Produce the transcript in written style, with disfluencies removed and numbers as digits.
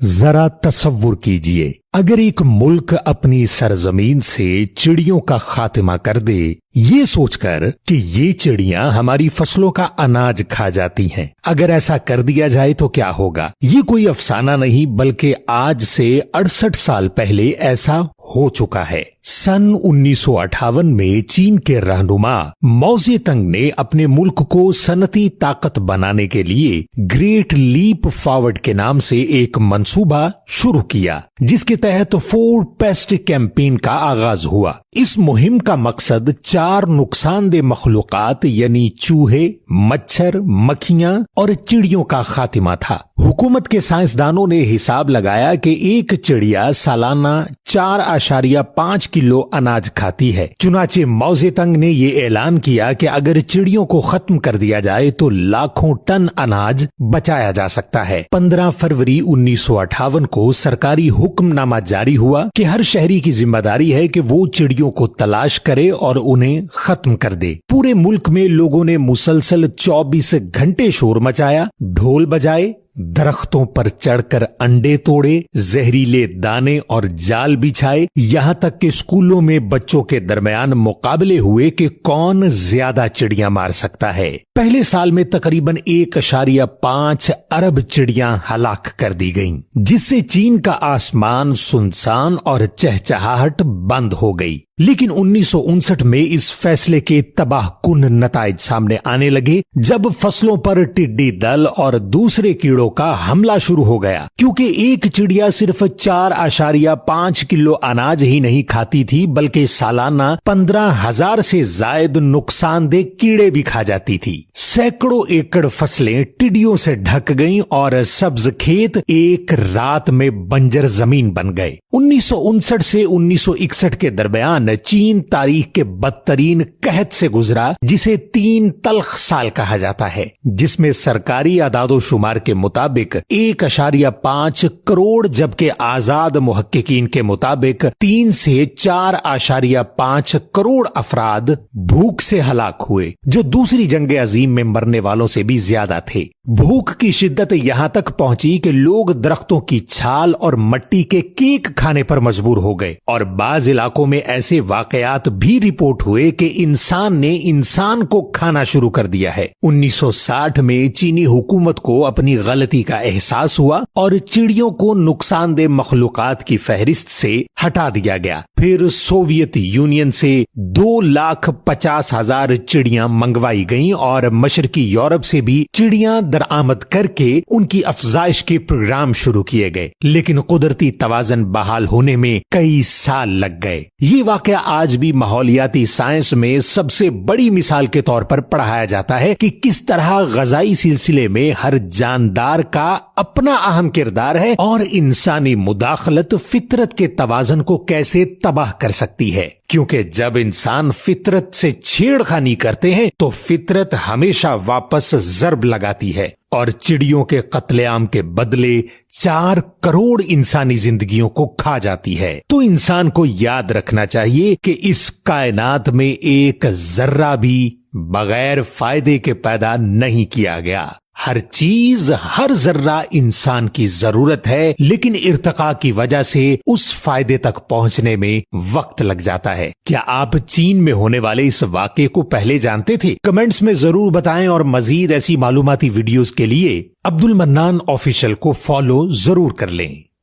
जरा तसव्वुर कीजिए, अगर एक मुल्क अपनी सरजमीन से चिड़ियों का खात्मा कर दे ये सोचकर कि ये चिड़ियां हमारी फसलों का अनाज खा जाती हैं, अगर ऐसा कर दिया जाए तो क्या होगा। ये कोई अफसाना नहीं बल्कि आज से 68 साल पहले ऐसा हो चुका है। सन 1958 में चीन के रहनुमा माओ ज़ेडुंग ने अपने मुल्क को सनती ताकत बनाने के लिए ग्रेट लीप फॉरवर्ड के नाम से एक मंसूबा शुरू किया, जिसके तहत फूड पेस्ट कैंपेन का आगाज हुआ। इस मुहिम का मकसद 4 नुकसानदेह मखलूकात यानी चूहे, मच्छर, मक्खियां और चिड़ियों का खात्मा था। हुकूमत के साइंसदानों ने हिसाब लगाया कि एक चिड़िया सालाना 4.5 किलो अनाज खाती है। चुनाचे माओ ज़ेडुंग ने ये ऐलान किया कि अगर चिड़ियों को खत्म कर दिया जाए तो लाखों टन अनाज बचाया जा सकता है। 15 फरवरी 1958 को सरकारी हुक्मनामा जारी हुआ कि हर शहरी की जिम्मेदारी है कि वो चिड़ियों को तलाश करे और उन्हें खत्म कर दे। पूरे मुल्क में लोगों ने मुसलसल 24 घंटे शोर मचाया, ढोल बजाए, दरख्तों पर चढ़कर अंडे तोड़े, जहरीले दाने और जाल बिछाए, यहाँ तक कि स्कूलों में बच्चों के दरमियान मुकाबले हुए कि कौन ज्यादा चिड़ियां मार सकता है। पहले साल में तकरीबन 1.5 अरब चिड़ियां हलाक कर दी गईं, जिससे चीन का आसमान सुनसान और चहचहाहट बंद हो गई। लेकिन 1959 में इस फैसले के तबाहकुन नताइज सामने आने लगे जब फसलों पर टिड्डी दल और दूसरे कीड़ों का हमला शुरू हो गया। क्योंकि एक चिड़िया सिर्फ 4.5 किलो अनाज ही नहीं खाती थी बल्कि सालाना 15,000 से जायद नुकसानदेह कीड़े भी खा जाती थी। सैकड़ों एकड़ फसलें टिड्डियों से ढक गईं और सब्ज खेत एक रात में बंजर जमीन बन गए। 1959 से 1961 के दरमियान चीन तारीख के बदतरीन कहत से गुजरा, जिसे 3 तल्ख साल कहा जाता है, जिसमें सरकारी आदादोशुमार के मुताबिक 1.5 करोड़ जबकि आजाद मुहक्किकीन के मुताबिक 3 से 4.5 करोड़ अफराद भूख से हलाक हुए, जो दूसरी जंग अजीम में मरने वालों से भी ज्यादा थे। भूख की शिद्दत यहां तक पहुंची कि लोग दरख्तों की छाल और मट्टी के केक खाने पर मजबूर हो गए और बाज इलाकों में ऐसे वाकयात भी रिपोर्ट हुए कि इंसान ने इंसान को खाना शुरू कर दिया है। 1960 में चीनी हुकूमत को अपनी गलती का एहसास हुआ और चिड़ियों को नुकसानदेह मखलूकात की फहरिस्त से हटा दिया गया। फिर सोवियत यूनियन से 2,50,000 चिड़ियां मंगवाई गईं और मशरकी यूरोप से भी चिड़ियां दरामद करके उनकी अफजाइश के प्रोग्राम शुरू किए गए। लेकिन कुदरती तवाज़न बहाल होने में कई साल लग गए। ये वाकया आज भी माहौलियाती साइंस में सबसे बड़ी मिसाल के तौर पर पढ़ाया जाता है कि किस तरह ग़ज़ाई सिलसिले में हर जानदार का अपना अहम किरदार है और इंसानी मुदाखलत फितरत के तवाज़न को कैसे तबाह कर सकती है। क्योंकि जब इंसान फितरत से छेड़खानी करते हैं तो फितरत हमेशा वापस ज़र्ब लगाती है और चिड़ियों के कत्लेआम के बदले 4 करोड़ इंसानी जिंदगियों को खा जाती है। तो इंसान को याद रखना चाहिए कि इस कायनात में एक जर्रा भी बगैर फायदे के पैदा नहीं किया गया। हर चीज, हर जर्रा इंसान की जरूरत है, लेकिन इर्तिका की वजह से उस फायदे तक पहुंचने में वक्त लग जाता है। क्या आप चीन में होने वाले इस वाक़े को पहले जानते थे? कमेंट्स में जरूर बताएं और मजीद ऐसी मालूमाती वीडियोस के लिए अब्दुल मन्नान ऑफिशियल को फॉलो जरूर कर लें।